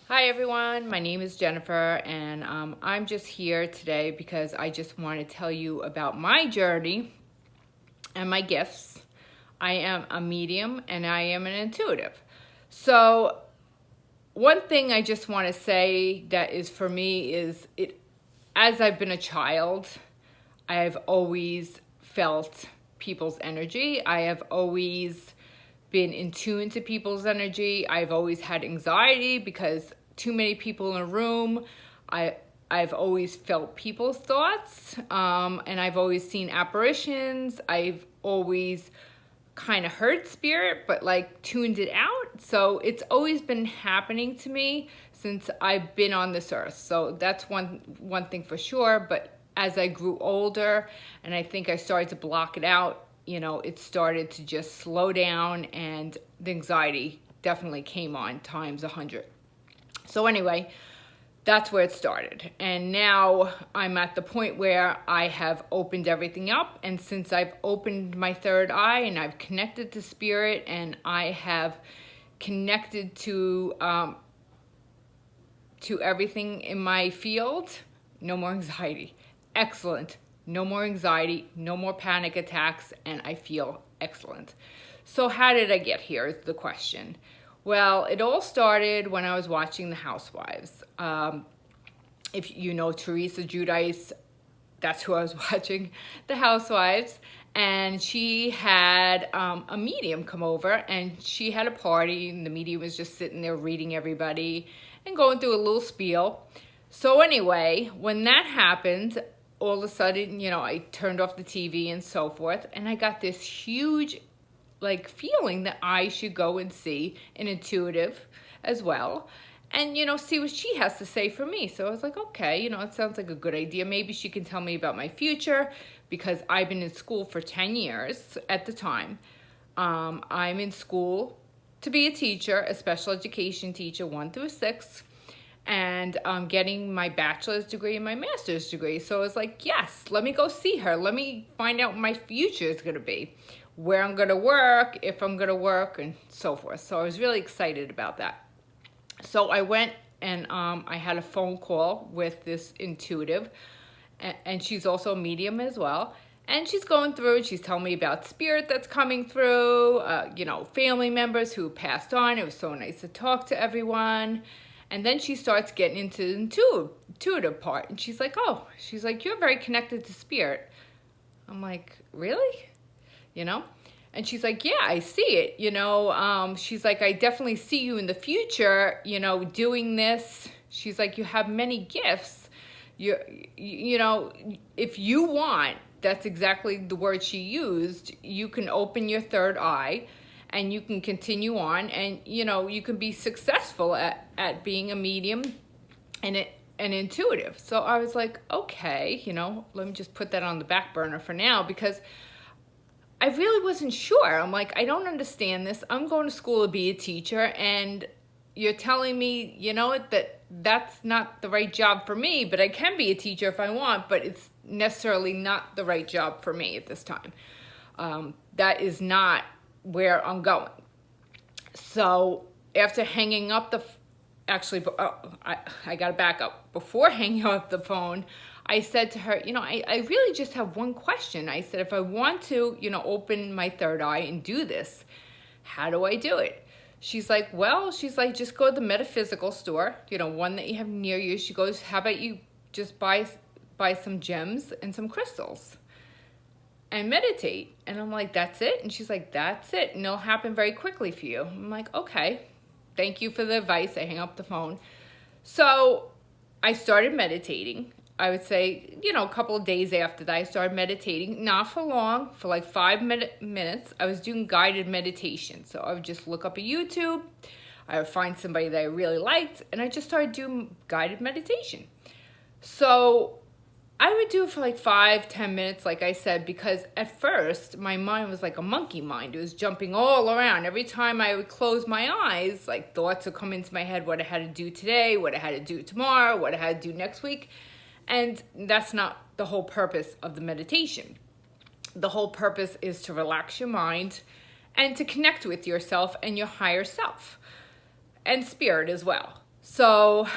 Hi everyone, my name is Jennifer and I'm just here today because I just want to tell you about my journey and my gifts. I am a medium and I am an intuitive. So one thing I just want to say that is for me is as I've been a child, I've always felt people's energy. I have always been in tune to people's energy. I've always had anxiety because too many people in a room. I've always felt people's thoughts, and I've always seen apparitions. I've always kind of heard spirit, but like tuned it out. So it's always been happening to me since I've been on this earth. So that's one thing for sure. But as I grew older, and I think I started to block it out, it started to just slow down, and the anxiety definitely came on times 100. So anyway, that's where it started. And now I'm at the point where I have opened everything up. And since I've opened my third eye and I've connected to spirit and I have connected to everything in my field, no more anxiety. Excellent. No more anxiety, no more panic attacks, and I feel excellent. So how did I get here is the question. Well, it all started when I was watching The Housewives. If you know Teresa Giudice, that's who I was watching, The Housewives. And she had a medium come over, and she had a party, and the medium was just sitting there reading everybody and going through a little spiel. So anyway, when that happened, all of a sudden, I turned off the TV and so forth, and I got this huge feeling that I should go and see an intuitive as well and see what she has to say for me. So I was like, okay, it sounds like a good idea. Maybe she can tell me about my future, because I've been in school for 10 years at the time. I'm in school to be a teacher, a special education teacher, 1 through 6, and I'm getting my bachelor's degree and my master's degree. So I was like, yes, let me go see her. Let me find out what my future is going to be, where I'm going to work, if I'm going to work, and so forth. So I was really excited about that. So I went and I had a phone call with this intuitive, and she's also a medium as well. And she's going through, she's telling me about spirit that's coming through, family members who passed on. It was so nice to talk to everyone. And then she starts getting into the intuitive part. And she's like, you're very connected to spirit. I'm like, really? And she's like, yeah, I see it. She's like, I definitely see you in the future, doing this. She's like, you have many gifts. If you want, that's exactly the word she used, you can open your third eye and you can continue on, and you can be successful at being a medium and an intuitive. So I was like, okay, let me just put that on the back burner for now, because I really wasn't sure. I'm like, I don't understand this. I'm going to school to be a teacher, and you're telling me, that's not the right job for me, but I can be a teacher if I want, but it's necessarily not the right job for me at this time. That is not where I'm going. So after hanging up I got to back up. Before hanging up the phone, I said to her, I really just have one question. I said, if I want to, open my third eye and do this, how do I do it? She's like, just go to the metaphysical store, one that you have near you. She goes, how about you just buy some gems and some crystals and meditate? And I'm like, that's it? And she's like, that's it. And it'll happen very quickly for you. I'm like, okay, thank you for the advice. I hang up the phone. So I started meditating. I would say, a couple of days after that, I started meditating. Not for long, for like 5 minutes. I was doing guided meditation. So I would just look up a YouTube. I would find somebody that I really liked, and I just started doing guided meditation. So I would do it for like 5-10 minutes, like I said, because at first my mind was like a monkey mind. It was jumping all around. Every time I would close my eyes, like thoughts would come into my head, what I had to do today, what I had to do tomorrow, what I had to do next week. And that's not the whole purpose of the meditation. The whole purpose is to relax your mind and to connect with yourself and your higher self and spirit as well. So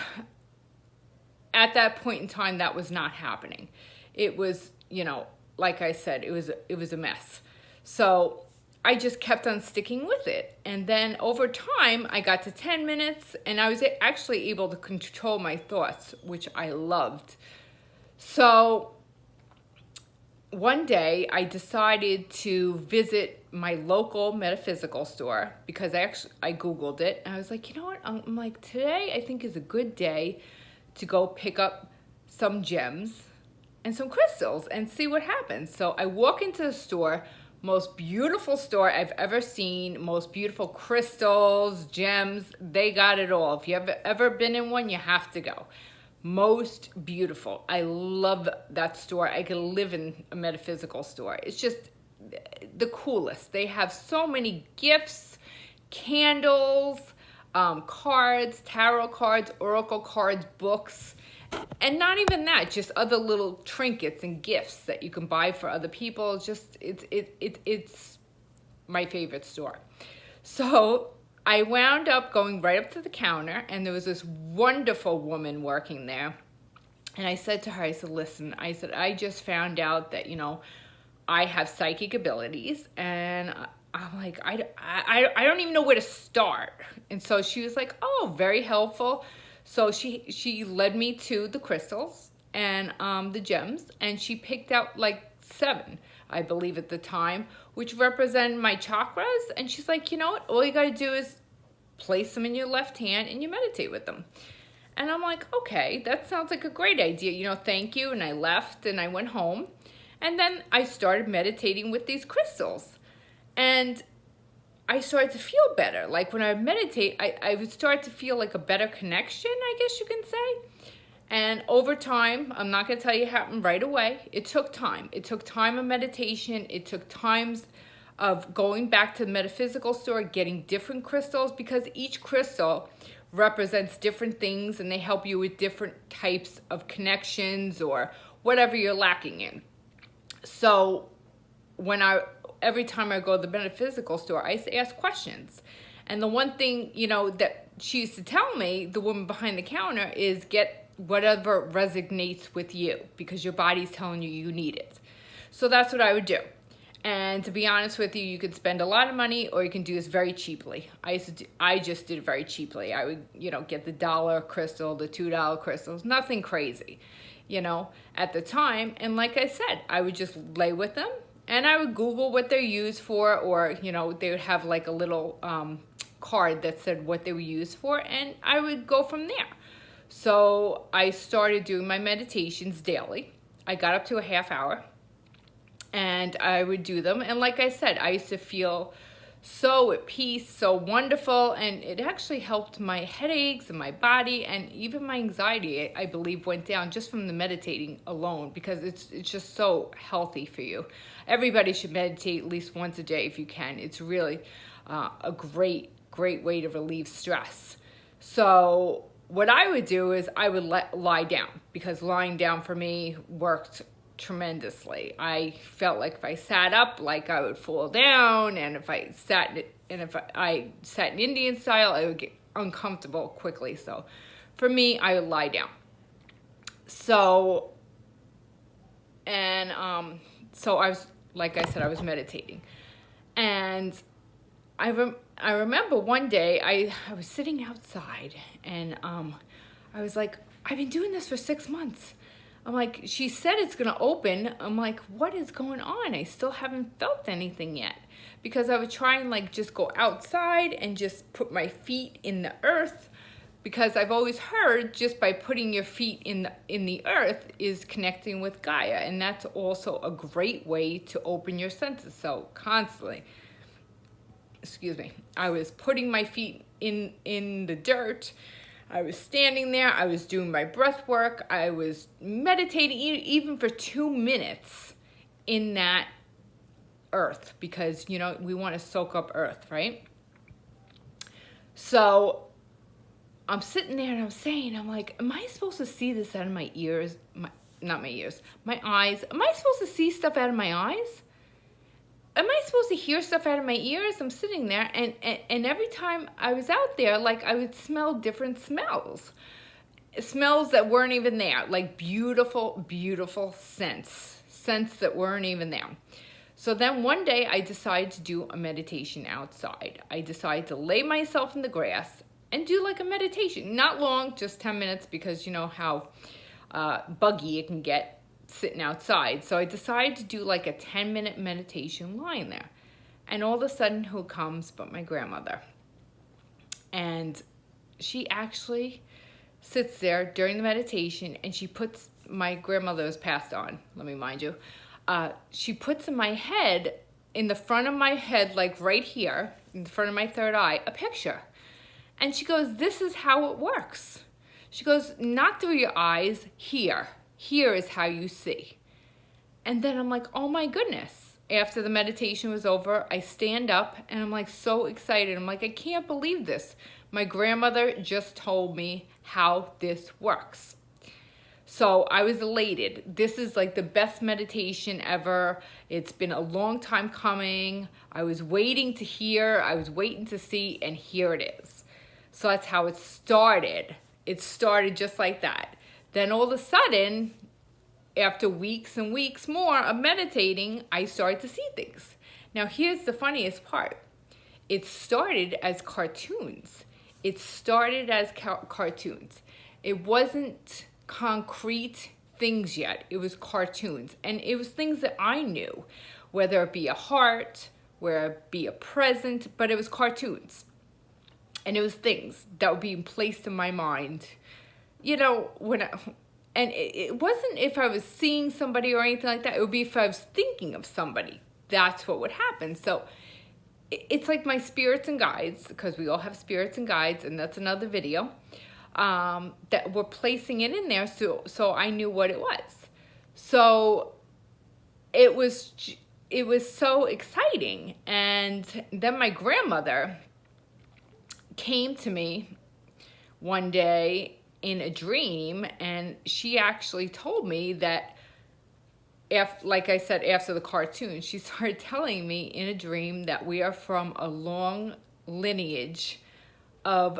at that point in time, that was not happening. It was, like I said, it was a mess. So I just kept on sticking with it. And then over time, I got to 10 minutes and I was actually able to control my thoughts, which I loved. So one day I decided to visit my local metaphysical store because I Googled it and I was like, you know what? I'm like, today I think is a good day to go pick up some gems and some crystals and see what happens. So I walk into the store, most beautiful store I've ever seen, most beautiful crystals, gems, they got it all. If you've ever been in one, you have to go. Most beautiful. I love that store. I could live in a metaphysical store. It's just the coolest. They have so many gifts, candles, cards, tarot cards, oracle cards, books, and not even that, just other little trinkets and gifts that you can buy for other people. Just it's my favorite store. So I wound up going right up to the counter, and there was this wonderful woman working there. And I said to her, I said, listen, I just found out that, I have psychic abilities, and I'm like, I don't even know where to start. And so she was like, oh, very helpful. So she led me to the crystals and the gems, and she picked out like 7, I believe at the time, which represent my chakras. And she's like, you know what? All you got to do is place them in your left hand and you meditate with them. And I'm like, okay, that sounds like a great idea. Thank you. And I left and I went home. And then I started meditating with these crystals. And I started to feel better. Like when I meditate, I would start to feel like a better connection, I guess you can say. And over time, I'm not going to tell you it happened right away. It took time. It took time of meditation. It took times of going back to the metaphysical store, getting different crystals, because each crystal represents different things and they help you with different types of connections or whatever you're lacking in. So every time I go to the metaphysical store, I used to ask questions. And the one thing, that she used to tell me, the woman behind the counter, is get whatever resonates with you because your body's telling you need it. So that's what I would do. And to be honest with you, you could spend a lot of money or you can do this very cheaply. I just did it very cheaply. I would, get the $1 crystal, the $2 crystals, nothing crazy, at the time. And like I said, I would just lay with them and I would Google what they're used for, or, they would have like a little card that said what they were used for, and I would go from there. So I started doing my meditations daily. I got up to a half hour. And I would do them. And like I said, I used to feel so at peace, so wonderful. And it actually helped my headaches and my body, and even my anxiety, I believe, went down just from the meditating alone, because it's just so healthy for you. Everybody should meditate at least once a day if you can. It's really a great way to relieve stress. So what I would do is I would lie down, because lying down for me worked tremendously. I felt like if I sat up, like I would fall down, and if I sat in Indian style, I would get uncomfortable quickly. So for me, I would lie down. So so I was, like I said, I was meditating, and I remember one day I was sitting outside, and I was like, I've been doing this for 6 months. I'm like, she said it's going to open. I'm like, what is going on? I still haven't felt anything yet. Because I would try and like just go outside and just put my feet in the earth. Because I've always heard just by putting your feet in the earth is connecting with Gaia. And that's also a great way to open your senses. So constantly, I was putting my feet in the dirt. I was standing there, I was doing my breath work, I was meditating even for 2 minutes in that earth, because, we want to soak up earth, right? So I'm sitting there and I'm like, am I supposed to see this out of my ears? My eyes. Am I supposed to see stuff out of my eyes? am I supposed to hear stuff out of my ears? I'm sitting there, and every time I was out there, like, I would smell different smells. Smells that weren't even there, like beautiful, beautiful scents that weren't even there. So then one day I decided to do a meditation outside. I decided to lay myself in the grass and do like a meditation. Not long, just 10 minutes, because you know how buggy it can get sitting outside. So I decided to do like a 10-minute meditation lying there. And all of a sudden, who comes but my grandmother? And she actually sits there during the meditation, and she puts, my grandmother was passed on, let me mind you, she puts in my head, in the front of my head, like right here, in the front of my third eye, a picture. And she goes, this is how it works. She goes, not through your eyes, here is how you see. And then I'm like, oh my goodness. After the meditation was over, I stand up and I'm like so excited. I'm like, I can't believe this. My grandmother just told me how this works. So I was elated. This is like the best meditation ever. It's been a long time coming. I was waiting to hear, I was waiting to see, and here it is. So that's how it started. It started just like that. Then all of a sudden, after weeks and weeks more of meditating, I started to see things. Now here's the funniest part. It started as cartoons. It started as cartoons. It wasn't concrete things yet. It was cartoons. And it was things that I knew, whether it be a heart, whether it be a present, but it was cartoons. And it was things that were being placed in my mind. You know, and it wasn't if I was seeing somebody or anything like that. It would be if I was thinking of somebody. That's what would happen. So it's like my spirits and guides, because we all have spirits and guides, and that's another video, that were placing it in there so I knew what it was. So it was so exciting. And then my grandmother came to me one day in a dream, and she actually told me that, like I said, after the cartoon, she started telling me in a dream that we are from a long lineage of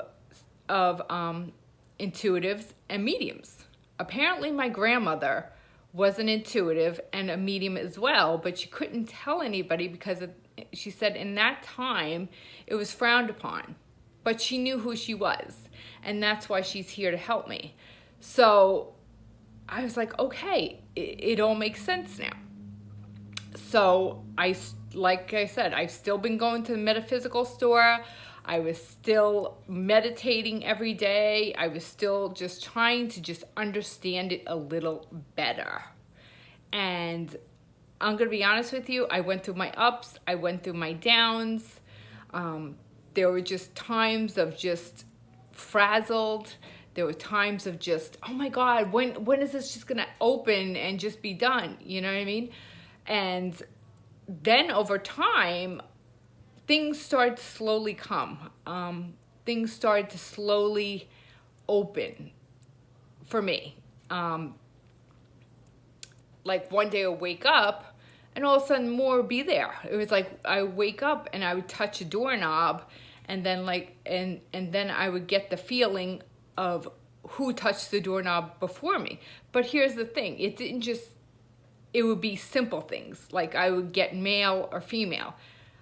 intuitives and mediums. Apparently my grandmother was an intuitive and a medium as well, but she couldn't tell anybody because she said in that time it was frowned upon. But she knew who she was, and that's why she's here to help me. So I was like, okay, it all makes sense now. So like I said, I've still been going to the metaphysical store. I was still meditating every day. I was still just trying to just understand it a little better. And I'm going to be honest with you, I went through my ups, I went through my downs. There were just times of just frazzled. There were times of just, oh my God, when is this just gonna open and just be done? You know what I mean? And then over time, things started to slowly come. Things started to slowly open for me. Like one day I'll wake up and all of a sudden more would be there. It was like I would wake up and I would touch a doorknob, and then and then I would get the feeling of who touched the doorknob before me. But here's the thing, it would be simple things. Like I would get male or female.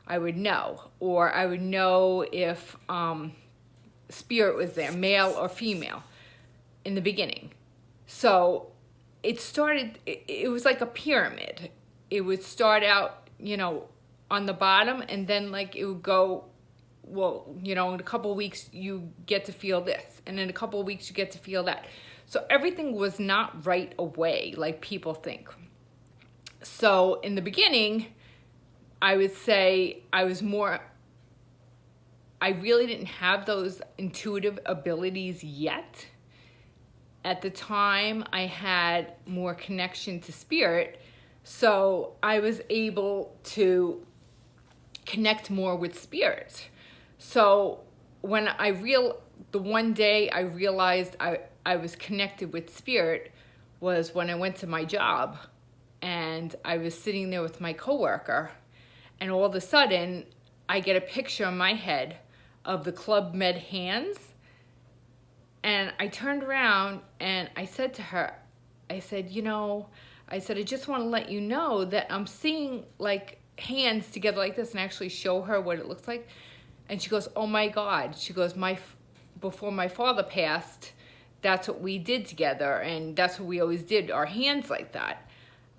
I would know. Or I would know if spirit was there, male or female, in the beginning. So it started, it was like a pyramid. It would start out, on the bottom, and then like it would go, well, in a couple of weeks you get to feel this, and in a couple of weeks you get to feel that. So everything was not right away like people think. So in the beginning, I would say I really didn't have those intuitive abilities yet. At the time, I had more connection to spirit, so I was able to connect more with spirit. So when the one day I realized I was connected with spirit was when I went to my job, and I was sitting there with my coworker, And all of a sudden, I get a picture in my head of the Club Med hands. And I turned around and I said to her, I said, I just want to let you know that I'm seeing like hands together like this, and actually show her what it looks like. And she goes, oh my God. She goes, before my father passed, that's what we did together, and that's what we always did, our hands like that.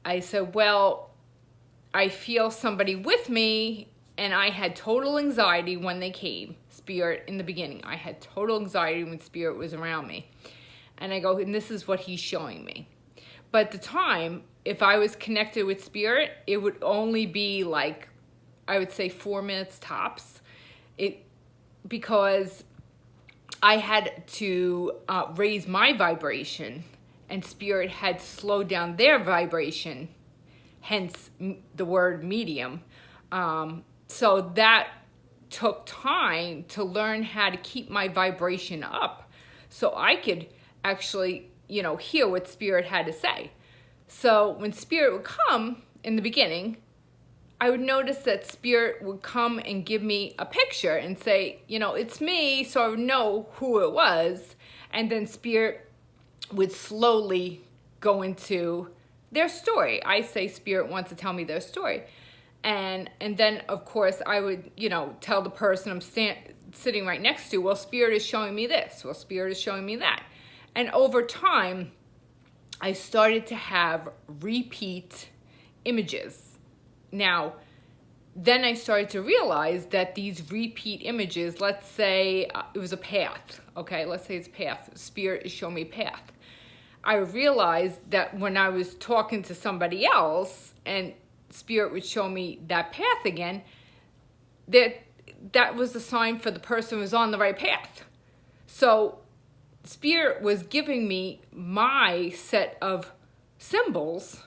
I said, well, I feel somebody with me, and I had total anxiety when they came, Spirit, in the beginning. I had total anxiety when Spirit was around me. And I go, and this is what he's showing me. But at the time, if I was connected with Spirit, it would only be like, I would say 4 minutes tops. Because I had to raise my vibration, and Spirit had to slow down their vibration, hence the word medium. So that took time to learn how to keep my vibration up so I could actually, hear what Spirit had to say. So when Spirit would come in the beginning, I would notice that Spirit would come and give me a picture and say, it's me, so I would know who it was. And then Spirit would slowly go into their story. I say Spirit wants to tell me their story. And then, of course, I would, tell the person I'm sitting right next to, well, Spirit is showing me this. Well, Spirit is showing me that. And over time, I started to have repeat images. Now, then I started to realize that these repeat images, let's say it was a path, okay? Let's say it's a path. Spirit is showing me a path. I realized that when I was talking to somebody else and Spirit would show me that path again, that was a sign for the person who was on the right path. So Spirit was giving me my set of symbols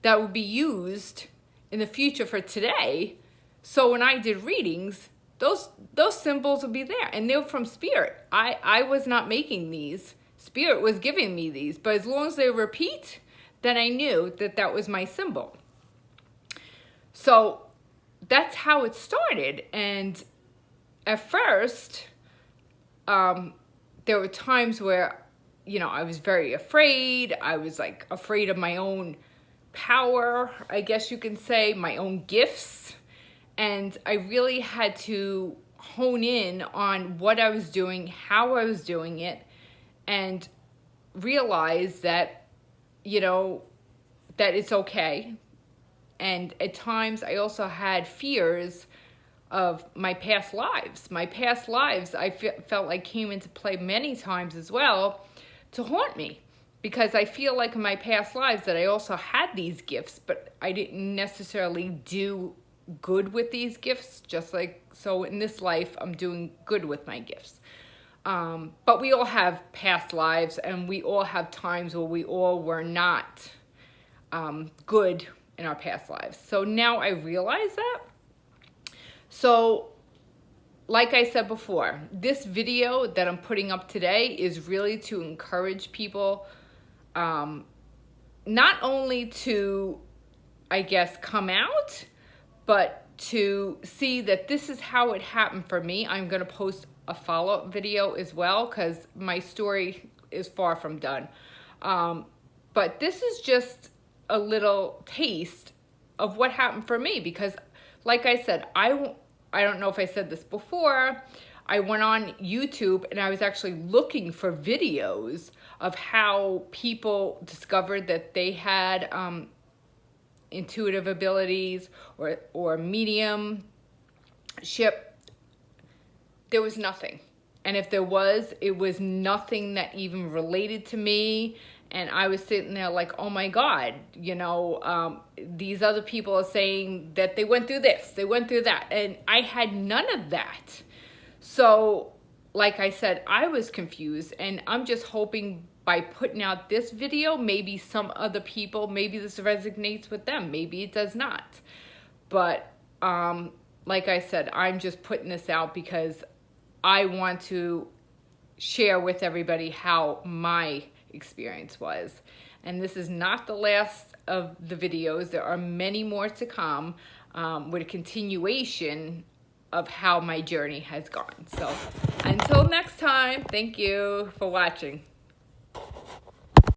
that would be used in the future for today. So when I did readings, those symbols would be there, and they were from Spirit. I was not making these. Spirit was giving me these, but as long as they repeat, then I knew that was my symbol. So that's how it started. And at first, there were times where, I was very afraid. I was like afraid of my own power, I guess you can say, my own gifts. And I really had to hone in on what I was doing, how I was doing it, and realize that, that it's okay. And at times I also had fears of my past lives. My past lives, I felt like came into play many times as well to haunt me. Because I feel like in my past lives that I also had these gifts, but I didn't necessarily do good with these gifts. So in this life, I'm doing good with my gifts. But we all have past lives, and we all have times where we all were not good in our past lives. So now I realize that. So like I said before, this video that I'm putting up today is really to encourage people, not only to, I guess, come out, but to see that this is how it happened for me. I'm going to post a follow-up video as well, because my story is far from done. But this is just a little taste of what happened for me, because like I said, I don't know if I said this before, I went on YouTube and I was actually looking for videos of how people discovered that they had intuitive abilities or mediumship. There was nothing. And if there was, it was nothing that even related to me. And I was sitting there like, oh my God, these other people are saying that they went through this, they went through that. And I had none of that. So, like I said, I was confused. And I'm just hoping by putting out this video, maybe some other people, maybe this resonates with them. Maybe it does not. But like I said, I'm just putting this out because I want to share with everybody how my experience was. And this is not the last of the videos. There are many more to come. with a continuation of how my journey has gone. So until next time, thank you for watching.